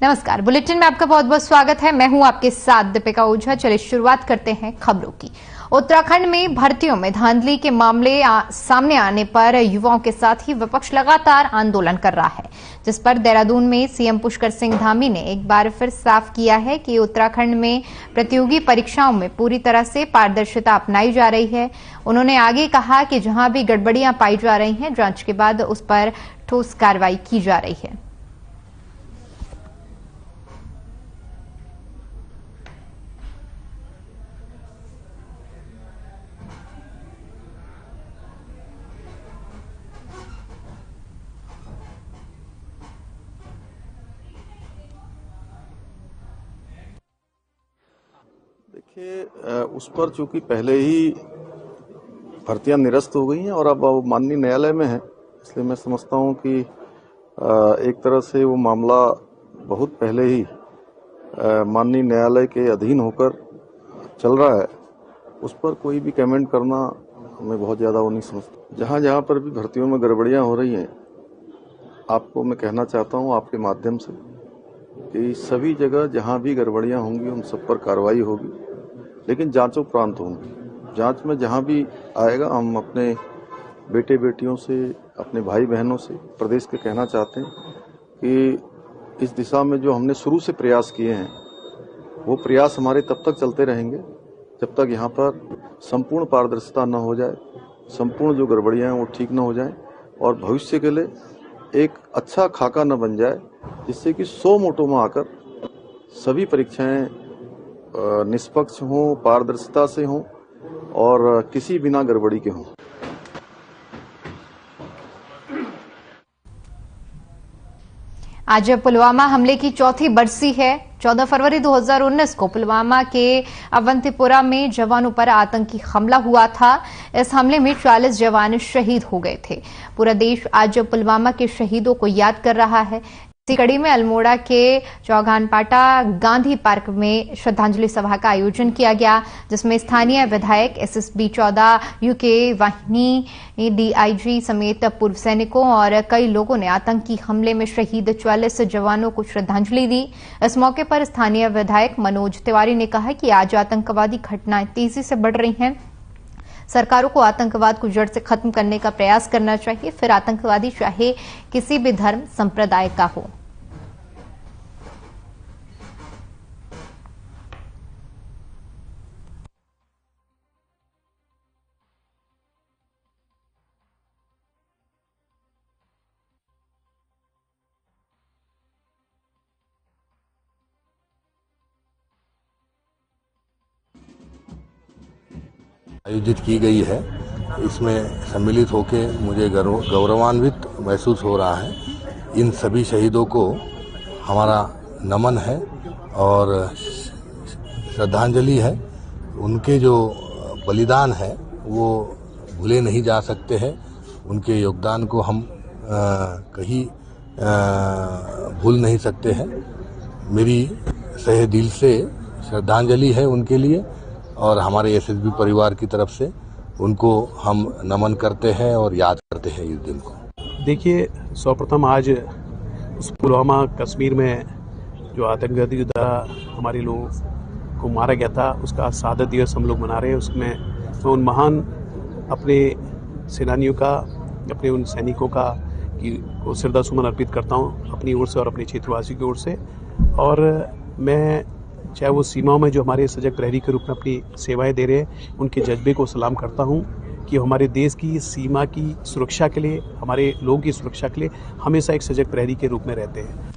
नमस्कार, बुलेटिन में आपका बहुत बहुत स्वागत है। मैं हूं आपके साथ दीपिका ओझा। चलिए शुरुआत करते हैं खबरों की। उत्तराखंड में भर्तियों में धांधली के मामले सामने आने पर युवाओं के साथ ही विपक्ष लगातार आंदोलन कर रहा है, जिस पर देहरादून में सीएम पुष्कर सिंह धामी ने एक बार फिर साफ किया है कि उत्तराखंड में प्रतियोगी परीक्षाओं में पूरी तरह से पारदर्शिता अपनाई जा रही है। उन्होंने आगे कहा कि जहां भी गड़बड़ियां पाई जा रही हैं, जांच के बाद उस पर ठोस कार्रवाई की जा रही है। देखिए, उस पर चूंकि पहले ही भर्तियां निरस्त हो गई हैं और अब माननीय न्यायालय में है, इसलिए मैं समझता हूं कि एक तरह से वो मामला बहुत पहले ही माननीय न्यायालय के अधीन होकर चल रहा है। उस पर कोई भी कमेंट करना मैं बहुत ज्यादा वो नहीं समझता। जहां जहां पर भी भर्तियों में गड़बड़ियां हो रही हैं, आपको मैं कहना चाहता हूं आपके माध्यम से कि सभी जगह जहां भी गड़बड़ियां होंगी उन सब पर कार्रवाई होगी, लेकिन जांचोपरांत होंगी। जांच में जहां भी आएगा, हम अपने बेटे बेटियों से, अपने भाई बहनों से प्रदेश के कहना चाहते हैं कि इस दिशा में जो हमने शुरू से प्रयास किए हैं, वो प्रयास हमारे तब तक चलते रहेंगे जब तक यहाँ पर संपूर्ण पारदर्शिता न हो जाए, संपूर्ण जो गड़बड़ियां हैं वो ठीक न हो जाए और भविष्य के लिए एक अच्छा खाका न बन जाए, जिससे कि 100 मोटों में आकर सभी परीक्षाएं निष्पक्ष हों, पारदर्शिता से हों और किसी बिना गड़बड़ी के हों। आज पुलवामा हमले की चौथी बरसी है। 14 फरवरी 2019 को पुलवामा के अवंतीपुरा में जवानों पर आतंकी हमला हुआ था। इस हमले में 40 जवान शहीद हो गए थे। पूरा देश आज पुलवामा के शहीदों को याद कर रहा है। इसी कड़ी में अल्मोड़ा के चौगानपाटा गांधी पार्क में श्रद्धांजलि सभा का आयोजन किया गया, जिसमें स्थानीय विधायक एसएसबी 14 यूके वाहिनी डीआईजी समेत पूर्व सैनिकों और कई लोगों ने आतंकी हमले में शहीद 44 जवानों को श्रद्धांजलि दी। इस मौके पर स्थानीय विधायक मनोज तिवारी ने कहा कि आज आतंकवादी घटनाएं तेजी से बढ़ रही हैं। सरकारों को आतंकवाद को जड़ से खत्म करने का प्रयास करना चाहिए, फिर आतंकवादी चाहे किसी भी धर्म संप्रदाय का हो। आयोजित की गई है, इसमें सम्मिलित होकर मुझे गौरवान्वित महसूस हो रहा है। इन सभी शहीदों को हमारा नमन है और श्रद्धांजलि है। उनके जो बलिदान है वो भूले नहीं जा सकते हैं। उनके योगदान को हम कहीं भूल नहीं सकते हैं। मेरी सहे दिल से श्रद्धांजलि है उनके लिए और हमारे एसएसबी परिवार की तरफ से उनको हम नमन करते हैं और याद करते हैं इस दिन को। देखिए, सर्वप्रथम आज उस पुलवामा कश्मीर में जो आतंकवादी द्वारा हमारे लोगों को मारा गया था, उसका शहादत दिवस हम लोग मना रहे हैं। उसमें मैं उन महान अपने सेनानियों का, अपने उन सैनिकों का को श्रद्धा सुमन अर्पित करता हूँ अपनी ओर से और अपने क्षेत्रवासियों की ओर से। और मैं चाहे वो सीमाओं में जो हमारे सजग प्रहरी के रूप में अपनी सेवाएं दे रहे हैं, उनके जज्बे को सलाम करता हूं कि हमारे देश की सीमा की सुरक्षा के लिए, हमारे लोगों की सुरक्षा के लिए हमेशा एक सजग प्रहरी के रूप में रहते हैं।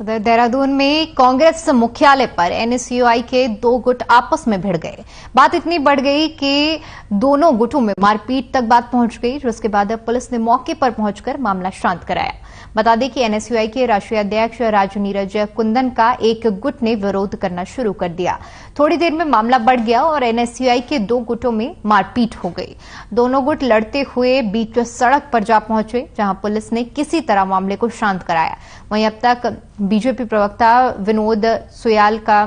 उधर देहरादून में कांग्रेस मुख्यालय पर एनएसयूआई के 2 गुट आपस में भिड़ गए। बात इतनी बढ़ गई कि दोनों गुटों में मारपीट तक बात पहुंच गई, जिसके बाद पुलिस ने मौके पर पहुंचकर मामला शांत कराया। बता दें कि एनएसयूआई के राष्ट्रीय अध्यक्ष राजू नीरज कुंदन का एक गुट ने विरोध करना शुरू कर दिया। थोड़ी देर में मामला बढ़ गया और एनएसयूआई के 2 गुटों में मारपीट हो गई। दोनों गुट लड़ते हुए बीच सड़क पर जा पहुंचे, जहां पुलिस ने किसी तरह मामले को शांत कराया। वहीं अब तक बीजेपी प्रवक्ता विनोद सुयाल का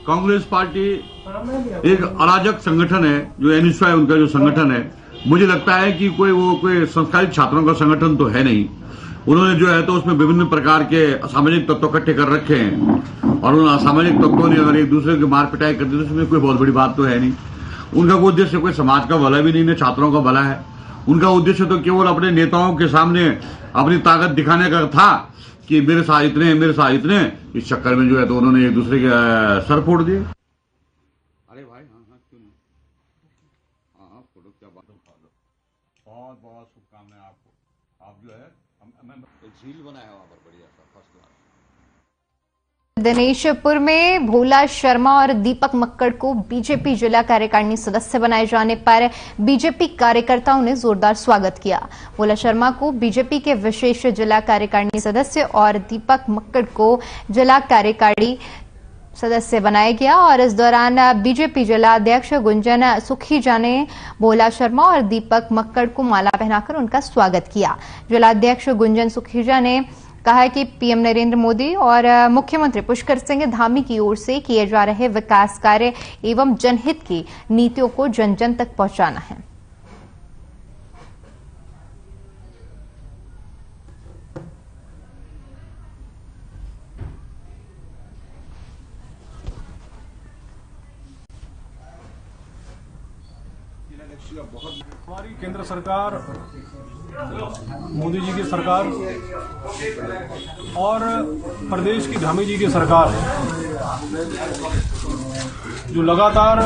कांग्रेस पार्टी एक अराजक संगठन है, जो एनएसवाई उनका जो संगठन है, मुझे लगता है कि कोई संस्कारित छात्रों का संगठन तो है नहीं। उन्होंने जो है तो उसमें विभिन्न प्रकार के असामाजिक तत्व इकट्ठे कर रखे हैं और उन असामाजिक तत्वों ने अगर एक दूसरे की मार पिटाई कर दी तो उसमें कोई बहुत बड़ी बात तो है नहीं। उनका कोई उद्देश्य कोई समाज का भला भी नहीं है, छात्रों का भला है। उनका उद्देश्य तो केवल अपने नेताओं के सामने अपनी ताकत दिखाने का था कि मेरे साथ इतने, मेरे साथ इतने। इस चक्कर में जो है तो उन्होंने एक दूसरे के सर फोड़ दिए। अरे भाई हाँ क्यों नहीं, हाँ फोटो क्या बात, बहुत बहुत शुभकामनाएं आपको। आप जो है झील बनाया वहां पर बढ़िया सा फर्स्ट क्लास। दिनेशपुर में भोला शर्मा और दीपक मक्कड़ को बीजेपी जिला कार्यकारिणी सदस्य बनाए जाने पर बीजेपी कार्यकर्ताओं ने जोरदार स्वागत किया। भोला शर्मा को बीजेपी के विशेष जिला कार्यकारिणी सदस्य और दीपक मक्कड़ को जिला कार्यकारिणी सदस्य बनाया गया और इस दौरान बीजेपी जिला अध्यक्ष गुंजन सुखीजा ने भोला शर्मा और दीपक मक्कड़ को माला पहनाकर उनका स्वागत किया। जिला अध्यक्ष गुंजन सुखीजा ने कहा कि पीएम नरेंद्र मोदी और मुख्यमंत्री पुष्कर सिंह धामी की ओर से किए जा रहे विकास कार्य एवं जनहित की नीतियों को जन जन तक पहुंचाना है। हमारी केंद्र सरकार, मोदी जी की सरकार और प्रदेश की धामी जी की सरकार जो लगातार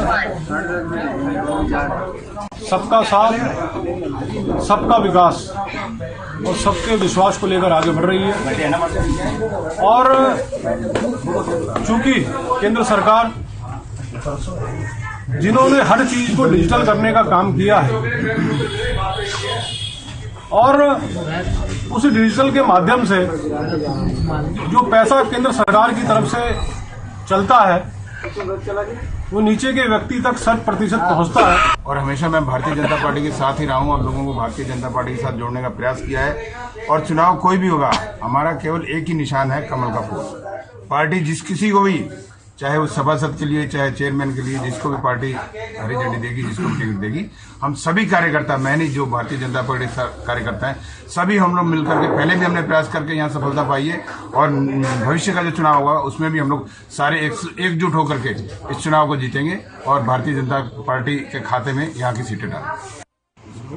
सबका साथ, सबका विकास और सबके विश्वास को लेकर आगे बढ़ रही है। और चूंकि केंद्र सरकार जिन्होंने हर चीज को डिजिटल करने का काम किया है और उस डिजिटल के माध्यम से जो पैसा केंद्र सरकार की तरफ से चलता है वो नीचे के व्यक्ति तक 100% पहुंचता है। और हमेशा मैं भारतीय जनता पार्टी के साथ ही रहा हूं और लोगों को भारतीय जनता पार्टी के साथ जोड़ने का प्रयास किया है। और चुनाव कोई भी होगा, हमारा केवल एक ही निशान है, कमल का फूल। पार्टी जिस किसी को भी, चाहे वो सभासद के लिए, चाहे चेयरमैन के लिए, जिसको भी पार्टी हरी झंडी देगी, जिसको भी टिकट देगी, हम सभी कार्यकर्ता, मैं नहीं, जो भारतीय जनता पार्टी कार्यकर्ता हैं, सभी हम लोग मिलकर के, पहले भी हमने प्रयास करके यहाँ सफलता पाई है और भविष्य का जो चुनाव होगा उसमें भी हम लोग सारे एकजुट होकर के इस चुनाव को जीतेंगे और भारतीय जनता पार्टी के खाते में यहाँ की सीटें डालेंगे।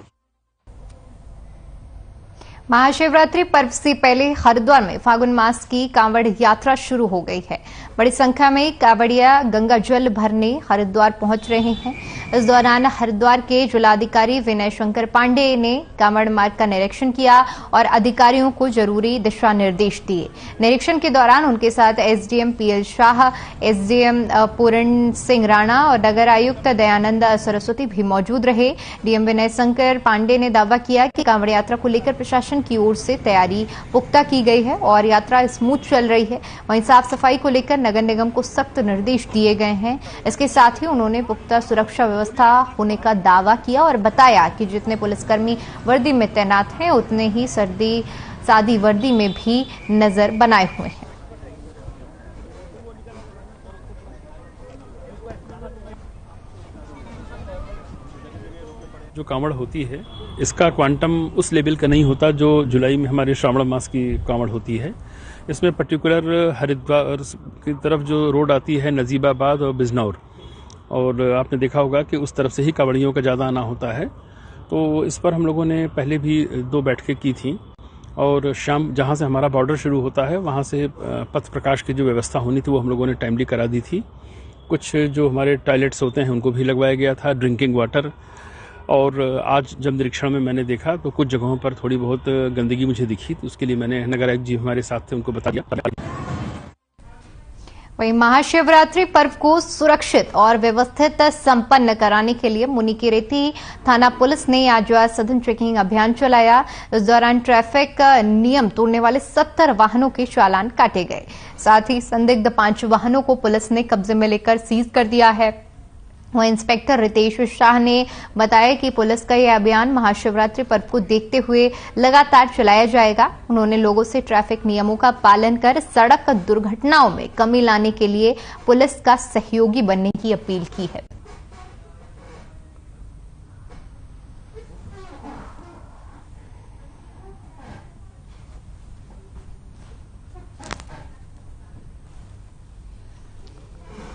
महाशिवरात्रि पर्व से पहले हरिद्वार में फागुन मास की कांवड़ यात्रा शुरू हो गई है। बड़ी संख्या में कांवड़िया गंगा जल भरने हरिद्वार पहुंच रहे हैं। इस दौरान हरिद्वार के जिलाधिकारी विनय शंकर पांडे ने कांवड़ मार्ग का निरीक्षण किया और अधिकारियों को जरूरी दिशा निर्देश दिए। निरीक्षण के दौरान उनके साथ एसडीएम पीएल शाह, एसडीएम पूर्ण सिंह राणा और नगर आयुक्त दयानंद सरस्वती भी मौजूद रहे। डीएम विनय शंकर पांडे ने दावा किया कि कांवड़ यात्रा को लेकर प्रशासन की ओर से तैयारी पुख्ता की गई है और यात्रा स्मूथ चल रही है। वहीं साफ सफाई को लेकर नगर निगम को सख्त निर्देश दिए गए हैं। इसके साथ ही उन्होंने पुख्ता सुरक्षा व्यवस्था होने का दावा किया और बताया कि जितने पुलिसकर्मी वर्दी में तैनात हैं उतने ही सादी वर्दी में भी नजर बनाए हुए हैं। जो कांवड़ होती है इसका क्वांटम उस लेवल का नहीं होता जो जुलाई में हमारे श्रावण मास की कांवड़ होती है। इसमें पर्टिकुलर हरिद्वार की तरफ जो रोड आती है नजीबाबाद और बिजनौर, और आपने देखा होगा कि उस तरफ से ही कांवड़ियों का ज़्यादा आना होता है। तो इस पर हम लोगों ने पहले भी 2 बैठकें की थी और शाम जहाँ से हमारा बॉर्डर शुरू होता है वहाँ से पथ प्रकाश की जो व्यवस्था होनी थी वो हम लोगों ने टाइमली करा दी थी। कुछ जो हमारे टॉयलेट्स होते हैं उनको भी लगवाया गया था, ड्रिंकिंग वाटर। और आज जब निरीक्षण में मैंने देखा तो कुछ जगहों पर थोड़ी बहुत गंदगी मुझे दिखी, तो उसके लिए मैंने नगर आयुक्त जी हमारे साथ थे, उनको बता दिया। वहीं महाशिवरात्रि पर्व को सुरक्षित और व्यवस्थित संपन्न कराने के लिए मुनिकीरेती थाना पुलिस ने आज सघन चेकिंग अभियान चलाया। इस दौरान ट्रैफिक नियम तोड़ने वाले 70 वाहनों के चालान काटे गए। साथ ही संदिग्ध 5 वाहनों को पुलिस ने कब्जे में लेकर सीज कर दिया है। वहीं इंस्पेक्टर रितेश शाह ने बताया कि पुलिस का यह अभियान महाशिवरात्रि पर्व को देखते हुए लगातार चलाया जाएगा। उन्होंने लोगों से ट्रैफिक नियमों का पालन कर सड़क दुर्घटनाओं में कमी लाने के लिए पुलिस का सहयोगी बनने की अपील की है।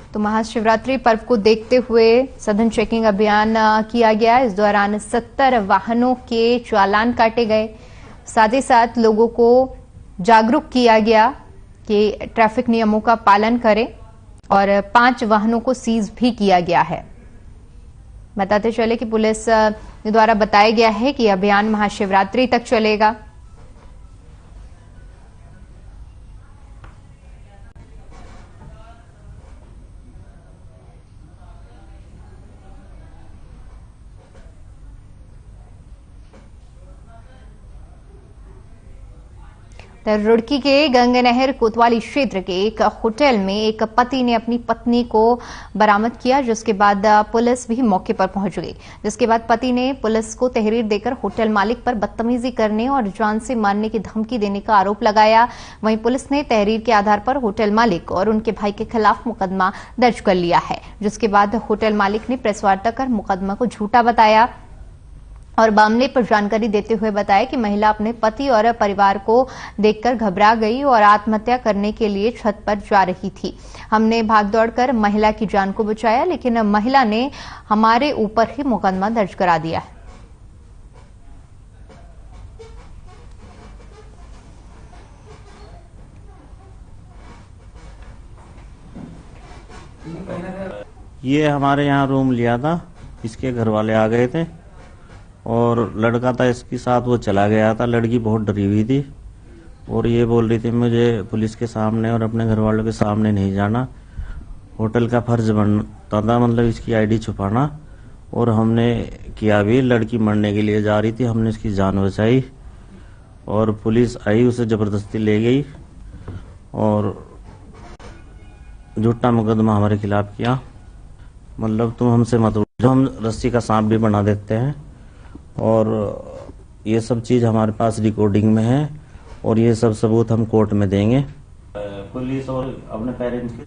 तो महाशिवरात्रि पर्व को देखते हुए सघन चेकिंग अभियान किया गया। इस दौरान 70 वाहनों के चालान काटे गए। साथ ही साथ लोगों को जागरूक किया गया कि ट्रैफिक नियमों का पालन करें और 5 वाहनों को सीज भी किया गया है। बताते चले कि पुलिस द्वारा बताया गया है कि अभियान महाशिवरात्रि तक चलेगा। रुड़की के गंगनहर कोतवाली क्षेत्र के एक होटल में एक पति ने अपनी पत्नी को बरामद किया, जिसके बाद पुलिस भी मौके पर पहुंच गई। जिसके बाद पति ने पुलिस को तहरीर देकर होटल मालिक पर बदतमीजी करने और जान से मारने की धमकी देने का आरोप लगाया। वहीं पुलिस ने तहरीर के आधार पर होटल मालिक और उनके भाई के खिलाफ मुकदमा दर्ज कर लिया है। जिसके बाद होटल मालिक ने प्रेस वार्ता कर मुकदमा को झूठा बताया और मामले पर जानकारी देते हुए बताया कि महिला अपने पति और परिवार को देखकर घबरा गई और आत्महत्या करने के लिए छत पर जा रही थी। हमने भागदौड़ कर महिला की जान को बचाया, लेकिन महिला ने हमारे ऊपर ही मुकदमा दर्ज करा दिया है। ये हमारे यहाँ रूम लिया था, इसके घर वाले आ गए थे और लड़का था इसके साथ, वो चला गया था। लड़की बहुत डरी हुई थी और ये बोल रही थी मुझे पुलिस के सामने और अपने घर वालों के सामने नहीं जाना। होटल का फर्ज बनता था, मतलब इसकी आईडी छुपाना, और हमने किया भी। लड़की मरने के लिए जा रही थी, हमने इसकी जान बचाई और पुलिस आई, उसे जबरदस्ती ले गई और झूठा मुकदमा हमारे खिलाफ किया। मतलब तुम हमसे मत उलझो, हम रस्सी का सांप भी बना देते हैं और ये सब चीज हमारे पास रिकॉर्डिंग में है और ये सब सबूत हम कोर्ट में देंगे। पुलिस और अपने पेरेंट्स के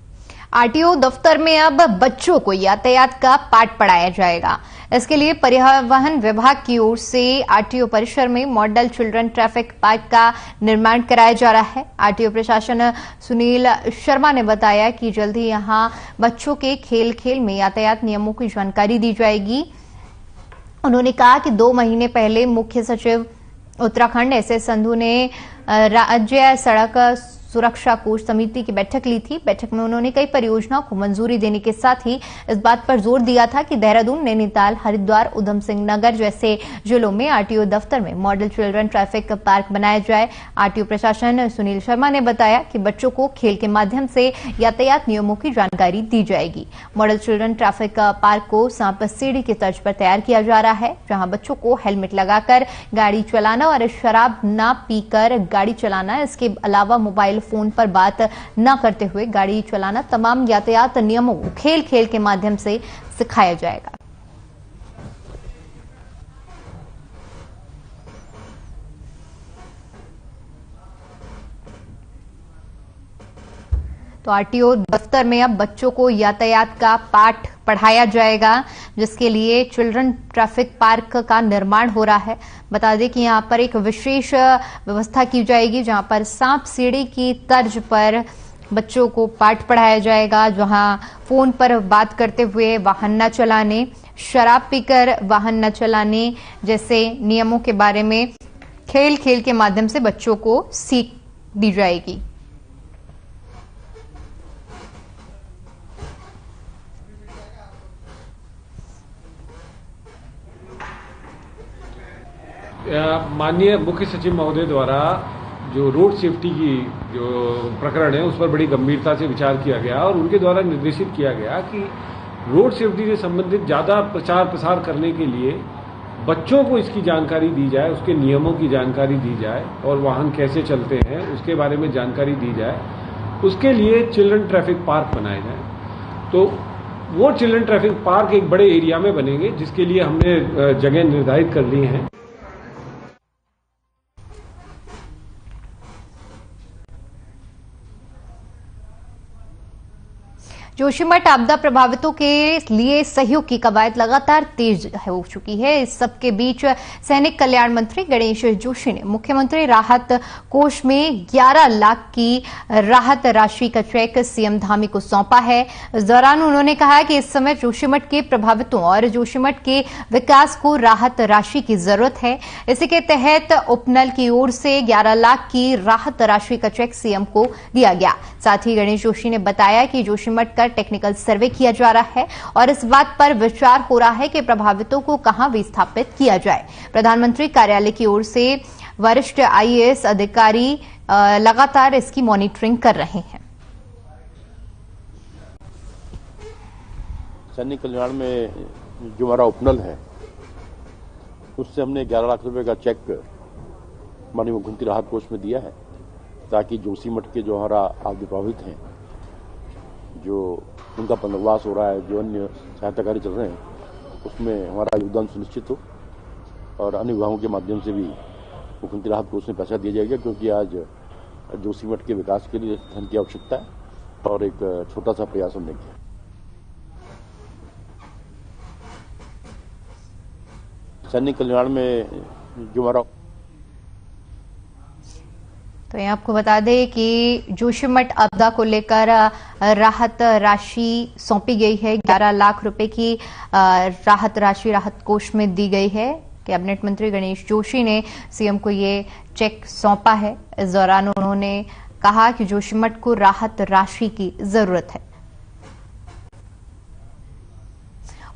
आरटीओ दफ्तर में अब बच्चों को यातायात का पाठ पढ़ाया जाएगा। इसके लिए परिवहन विभाग की ओर से आरटीओ परिसर में मॉडल चिल्ड्रन ट्रैफिक पार्क का निर्माण कराया जा रहा है। आरटीओ प्रशासन सुनील शर्मा ने बताया कि जल्द ही यहां बच्चों के खेल खेल में यातायात नियमों की जानकारी दी जाएगी। उन्होंने कहा कि 2 महीने पहले मुख्य सचिव उत्तराखंड एसएस संधू ने राज्य सड़क सुरक्षा कोष समिति की बैठक ली थी। बैठक में उन्होंने कई परियोजनाओं को मंजूरी देने के साथ ही इस बात पर जोर दिया था कि देहरादून, नैनीताल, हरिद्वार, उधम सिंह नगर जैसे जिलों में आरटीओ दफ्तर में मॉडल चिल्ड्रन ट्रैफिक पार्क बनाया जाए। आरटीओ प्रशासन सुनील शर्मा ने बताया कि बच्चों को खेल के माध्यम से यातायात नियमों की जानकारी दी जाएगी। मॉडल चिल्ड्रन ट्रैफिक पार्क को सांप सीढ़ी की तर्ज पर तैयार किया जा रहा है, जहां बच्चों को हेलमेट लगाकर गाड़ी चलाना और शराब न पीकर गाड़ी चलाना, इसके अलावा मोबाइल फोन पर बात न करते हुए गाड़ी चलाना, तमाम यातायात नियमों को खेल खेल के माध्यम से सिखाया जाएगा। तो आरटीओ दफ्तर में अब बच्चों को यातायात का पाठ पढ़ाया जाएगा, जिसके लिए चिल्ड्रन ट्रैफिक पार्क का निर्माण हो रहा है। बता दें कि यहां पर एक विशेष व्यवस्था की जाएगी, जहां पर सांप सीढ़ी की तर्ज पर बच्चों को पाठ पढ़ाया जाएगा, जहां फोन पर बात करते हुए वाहन न चलाने, शराब पीकर वाहन न चलाने जैसे नियमों के बारे में खेल खेल के माध्यम से बच्चों को सीख दी जाएगी। माननीय मुख्य सचिव महोदय द्वारा जो रोड सेफ्टी की जो प्रकरण है उस पर बड़ी गंभीरता से विचार किया गया और उनके द्वारा निर्देशित किया गया कि रोड सेफ्टी से संबंधित ज़्यादा प्रचार प्रसार करने के लिए बच्चों को इसकी जानकारी दी जाए, उसके नियमों की जानकारी दी जाए और वाहन कैसे चलते हैं उसके बारे में जानकारी दी जाए। उसके लिए चिल्ड्रन ट्रैफिक पार्क बनाए जाए। तो वो चिल्ड्रन ट्रैफिक पार्क एक बड़े एरिया में बनेंगे, जिसके लिए हमने जगह निर्धारित कर ली हैं। जोशीमठ आपदा प्रभावितों के लिए सहयोग की कवायद लगातार तेज हो चुकी है। इस सबके बीच सैनिक कल्याण मंत्री गणेश जोशी ने मुख्यमंत्री राहत कोष में 11 लाख की राहत राशि का चेक सीएम धामी को सौंपा है। इस दौरान उन्होंने कहा कि इस समय जोशीमठ के प्रभावितों और जोशीमठ के विकास को राहत राशि की जरूरत है। इसी के तहत उपनल की ओर से 11 लाख की राहत राशि का चेक सीएम को दिया गया। साथ ही गणेश जोशी ने बताया कि जोशीमठ का टेक्निकल सर्वे किया जा रहा है और इस बात पर विचार हो रहा है कि प्रभावितों को कहां विस्थापित किया जाए। प्रधानमंत्री कार्यालय की ओर से वरिष्ठ आईएएस अधिकारी लगातार इसकी मॉनिटरिंग कर रहे हैं। सैनिक कल्याण में जो हमारा उपनल है उससे हमने 11 लाख रुपए का चेक माननीय मुख्यमंत्री राहत कोष में दिया है, ताकि जोशीमठ के जो हमारा आपदा प्रभावित हैं, जो उनका पुनर्वास हो रहा है, जो अन्य सहायता कार्य चल रहे हैं, उसमें हमारा योगदान सुनिश्चित हो और अन्य विभागों के माध्यम से भी मुख्यमंत्री राहत कोष में पैसा दिया जाएगा, क्योंकि आज जोशीमठ के विकास के लिए धन की आवश्यकता है और एक छोटा सा प्रयास हमने किया। सैनिक कल्याण में जो हमारा तो ये आपको बता दें कि जोशीमठ आपदा को लेकर राहत राशि सौंपी गई है। 11 लाख रुपए की राहत राशि राहत कोष में दी गई है। कैबिनेट मंत्री गणेश जोशी ने सीएम को ये चेक सौंपा है। इस दौरान उन्होंने कहा कि जोशीमठ को राहत राशि की जरूरत है।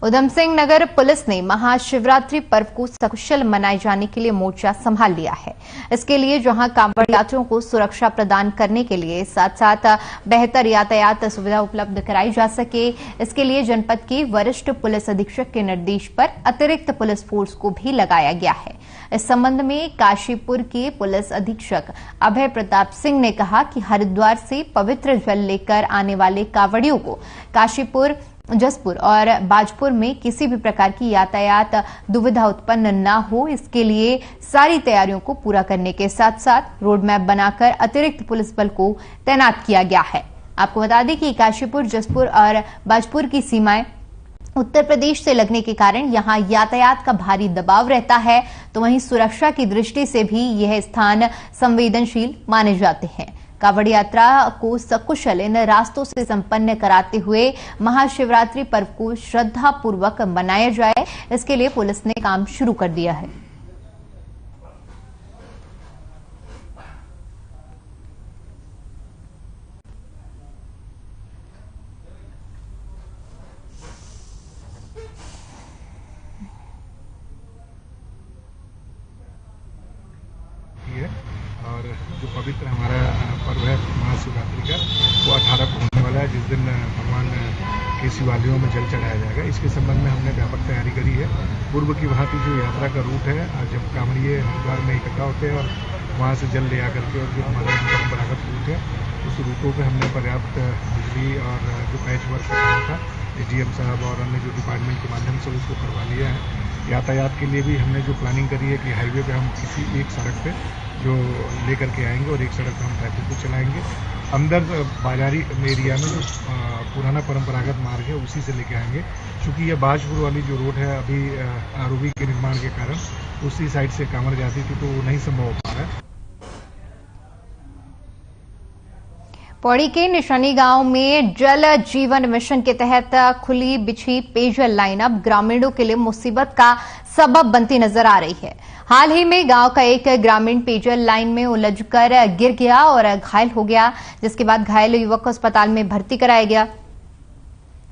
उधम सिंह नगर पुलिस ने महाशिवरात्रि पर्व को सकुशल मनाए जाने के लिए मोर्चा संभाल लिया है। इसके लिए जहां कांवड़ यात्रियों को सुरक्षा प्रदान करने के लिए साथ साथ बेहतर यातायात सुविधा उपलब्ध कराई जा सके, इसके लिए जनपद के वरिष्ठ पुलिस अधीक्षक के निर्देश पर अतिरिक्त पुलिस फोर्स को भी लगाया गया है। इस संबंध में काशीपुर के पुलिस अधीक्षक अभय प्रताप सिंह ने कहा कि हरिद्वार से पवित्र जल लेकर आने वाले कांवड़ियों को काशीपुर, जसपुर और बाजपुर में किसी भी प्रकार की यातायात दुविधा उत्पन्न न हो, इसके लिए सारी तैयारियों को पूरा करने के साथ साथ रोड मैप बनाकर अतिरिक्त पुलिस बल को तैनात किया गया है। आपको बता दें कि काशीपुर, जसपुर और बाजपुर की सीमाएं उत्तर प्रदेश से लगने के कारण यहां यातायात का भारी दबाव रहता है, तो वहीं सुरक्षा की दृष्टि से भी यह स्थान संवेदनशील माने जाते हैं। कांवड़ यात्रा को सकुशल इन रास्तों से संपन्न कराते हुए महाशिवरात्रि पर्व को श्रद्धापूर्वक मनाया जाए, इसके लिए पुलिस ने काम शुरू कर दिया है। और जो पवित्र हमारा पर्व है महाशिवरात्रि का, वो 18 को होने वाला है, जिस दिन भगवान के शिवालयों में जल चढ़ाया जाएगा। इसके संबंध में हमने व्यापक तैयारी करी है। पूर्व की भांति जो यात्रा का रूट है, जब कांवड़िए हरिद्वार में इकट्ठा होते हैं और वहाँ से जल ले आकर के, और जो हमारा परंपरागत रूट है, उस रूटों पे हमने पर्याप्त बिजली और जो पैच वर्क करना था, डीजीएम साहब और अन्य जो डिपार्टमेंट के माध्यम से उसको करवा लिया है। यातायात के लिए भी हमने जो प्लानिंग करी है कि हाईवे पे हम किसी एक सड़क पे जो लेकर के आएंगे और एक सड़क पे हम ट्रैफिक को चलाएंगे। अंदर बाजारी एरिया में जो पुराना परंपरागत मार्ग है उसी से लेके आएंगे, क्योंकि ये बाजपुर वाली जो रोड है अभी आरओबी के निर्माण के कारण उसी साइड से कांवड़ जाती थी, तो वो नहीं संभव हो पा रहा है। पौड़ी के निशानी गांव में जल जीवन मिशन के तहत खुली बिछी पेयजल लाइन अब ग्रामीणों के लिए मुसीबत का सबब बनती नजर आ रही है। हाल ही में गांव का एक ग्रामीण पेयजल लाइन में उलझकर गिर गया और घायल हो गया, जिसके बाद घायल युवक को अस्पताल में भर्ती कराया गया।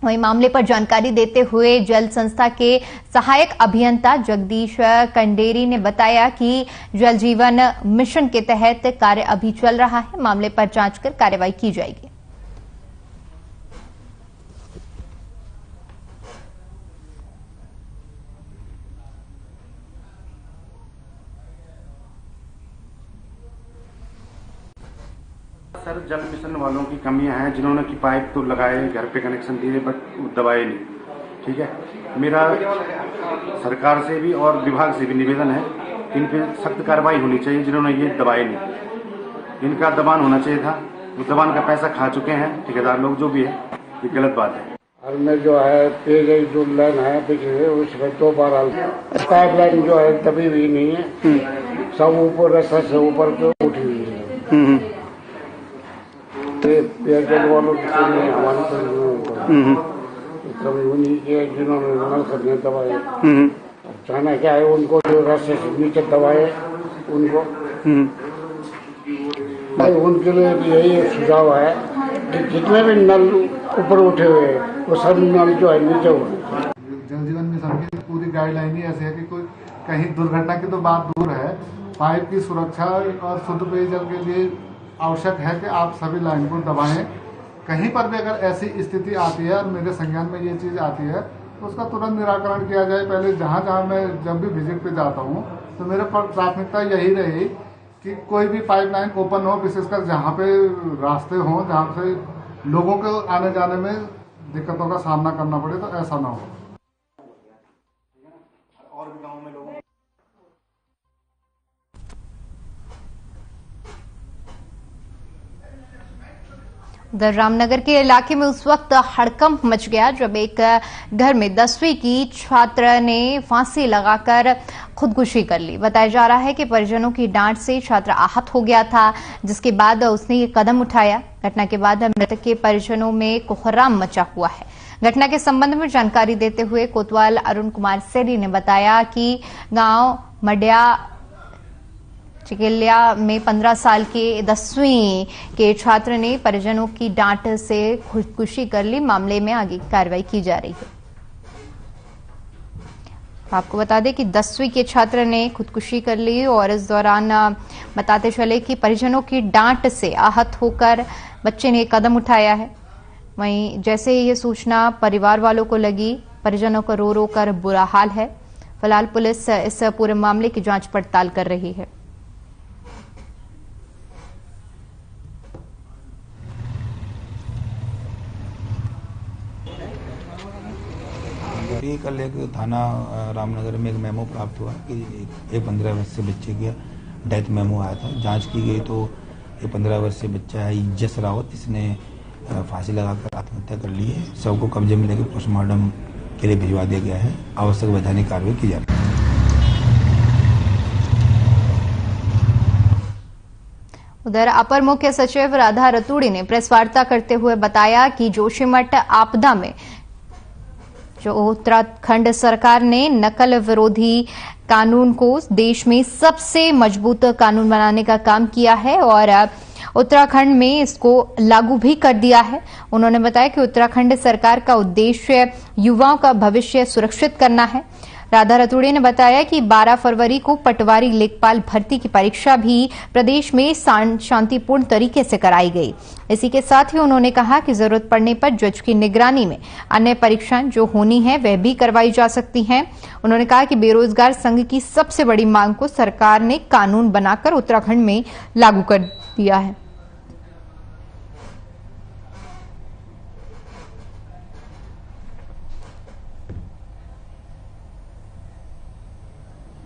वहीं मामले पर जानकारी देते हुए जल संस्था के सहायक अभियंता जगदीश कंडेरी ने बताया कि जल जीवन मिशन के तहत कार्य अभी चल रहा है, मामले पर जांच कर कार्रवाई की जाएगी। सर, जल मिशन वालों की कमियां हैं, जिन्होंने की पाइप तो लगाए, घर पे कनेक्शन दिए, बट दबाए नहीं। ठीक है, मेरा सरकार से भी और विभाग से भी निवेदन है, इन पे सख्त कार्रवाई होनी चाहिए जिन्होंने ये दबाए नहीं। इनका दबान होना चाहिए था, वो दबान का पैसा खा चुके हैं ठेकेदार लोग, जो भी है ये गलत बात है। और में जो है पेयजल जो लाइन है बिजली, उसमें 2 बार पाइप लाइन जो है दबी हुई नहीं है, सब ऊपर रस्ता से ऊपर पे उठी हुई है। पेयजल वालों की हमारी कभी उन्हीं के जिन्होंने नल करने दबाए, चाहना क्या है उनको जो रास्ते से नीचे दबाए उनको, भाई उनके लिए भी यही सुझाव है कि जितने भी नल ऊपर उठे हुए वो सब नल जो है नीचे उठे। जल जीवन मिशन की पूरी गाइडलाइन ही ऐसी है कि कोई कहीं दुर्घटना की तो बात दूर है, पाइप की सुरक्षा और शुद्ध पेयजल के लिए आवश्यक है कि आप सभी लाइन को दबाएं। कहीं पर भी अगर ऐसी स्थिति आती है और मेरे संज्ञान में ये चीज आती है तो उसका तुरंत निराकरण किया जाए। पहले जहाँ मैं जब भी विजिट पे जाता हूँ तो मेरे प्राथमिकता यही रही कि कोई भी पाइपलाइन ओपन हो, विशेषकर जहाँ पे रास्ते हों जहाँ से लोगों को आने जाने में दिक्कतों का सामना करना पड़े, तो ऐसा ना हो। और भी गाँव में लोगों उधर रामनगर के इलाके में उस वक्त हड़कंप मच गया जब एक घर में 10वीं की छात्र ने फांसी लगाकर खुदकुशी कर ली। बताया जा रहा है कि परिजनों की डांट से छात्र आहत हो गया था, जिसके बाद उसने ये कदम उठाया। घटना के बाद मृतक के परिजनों में कोहराम मचा हुआ है। घटना के संबंध में जानकारी देते हुए कोतवाल अरुण कुमार सेरी ने बताया कि गांव मडिया चिकिलिया में 15 साल के 10वीं के छात्र ने परिजनों की डांट से खुदकुशी कर ली। मामले में आगे कार्रवाई की जा रही है। आपको बता दें कि 10वीं के छात्र ने खुदकुशी कर ली और इस दौरान बताते चले कि परिजनों की डांट से आहत होकर बच्चे ने कदम उठाया है। वहीं जैसे ही ये सूचना परिवार वालों को लगी, परिजनों को रो रो कर बुरा हाल है। फिलहाल पुलिस इस पूरे मामले की जांच पड़ताल कर रही है। कल एक थाना रामनगर में एक मेमो प्राप्त हुआ कि एक 15 वर्षीय बच्चे की डेथ मेमो आया था। जांच की गई तो ये 15 वर्षीय बच्चा है इज्जत रावत, इसने फांसी लगाकर आत्महत्या कर ली है। शव को कब्जे में लेकर पोस्टमार्टम के लिए भिजवा दिया गया है। आवश्यक वैधानिक कार्रवाई की जा रही है। उधर अपर मुख्य सचिव राधा रतूड़ी ने प्रेस वार्ता करते हुए बताया कि जोशीमठ आपदा में जो उत्तराखंड सरकार ने नकल विरोधी कानून को देश में सबसे मजबूत कानून बनाने का काम किया है और उत्तराखंड में इसको लागू भी कर दिया है। उन्होंने बताया कि उत्तराखंड सरकार का उद्देश्य युवाओं का भविष्य सुरक्षित करना है। राधा रतूड़ी ने बताया कि 12 फरवरी को पटवारी लेखपाल भर्ती की परीक्षा भी प्रदेश में शांतिपूर्ण तरीके से कराई गई। इसी के साथ ही उन्होंने कहा कि जरूरत पड़ने पर जज की निगरानी में अन्य परीक्षाएं जो होनी है वह भी करवाई जा सकती हैं। उन्होंने कहा कि बेरोजगार संघ की सबसे बड़ी मांग को सरकार ने कानून बनाकर उत्तराखंड में लागू कर दिया है।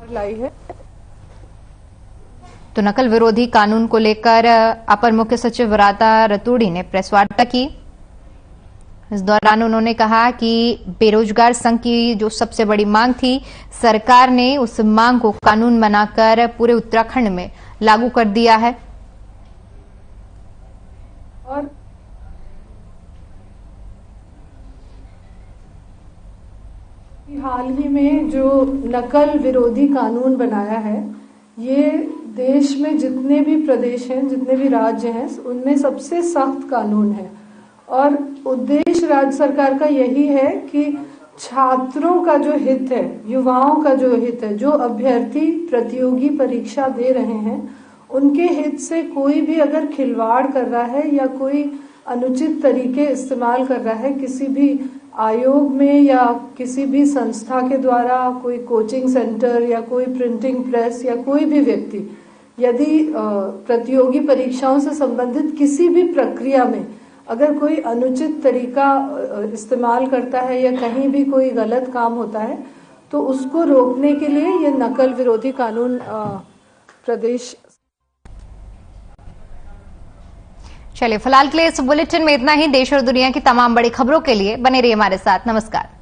लाई है तो नकल विरोधी कानून को लेकर अपर मुख्य सचिव राधा रतूड़ी ने प्रेस वार्ता की। इस दौरान उन्होंने कहा कि बेरोजगार संघ की जो सबसे बड़ी मांग थी, सरकार ने उस मांग को कानून बनाकर पूरे उत्तराखंड में लागू कर दिया है। और हाल ही में जो नकल विरोधी कानून बनाया है, ये देश में जितने भी प्रदेश हैं, जितने भी राज्य हैं, उनमें सबसे सख्त कानून है और उद्देश्य राज्य सरकार का यही है कि छात्रों का जो हित है, युवाओं का जो हित है, जो अभ्यर्थी प्रतियोगी परीक्षा दे रहे हैं, उनके हित से कोई भी अगर खिलवाड़ कर रहा है या कोई अनुचित तरीके इस्तेमाल कर रहा है किसी भी आयोग में या किसी भी संस्था के द्वारा, कोई कोचिंग सेंटर या कोई प्रिंटिंग प्रेस या कोई भी व्यक्ति यदि प्रतियोगी परीक्षाओं से संबंधित किसी भी प्रक्रिया में अगर कोई अनुचित तरीका इस्तेमाल करता है या कहीं भी कोई गलत काम होता है तो उसको रोकने के लिए ये नकल विरोधी कानून प्रदेश। चलिए फिलहाल के लिए इस बुलेटिन में इतना ही। देश और दुनिया की तमाम बड़ी खबरों के लिए बने रहिए हमारे साथ। नमस्कार।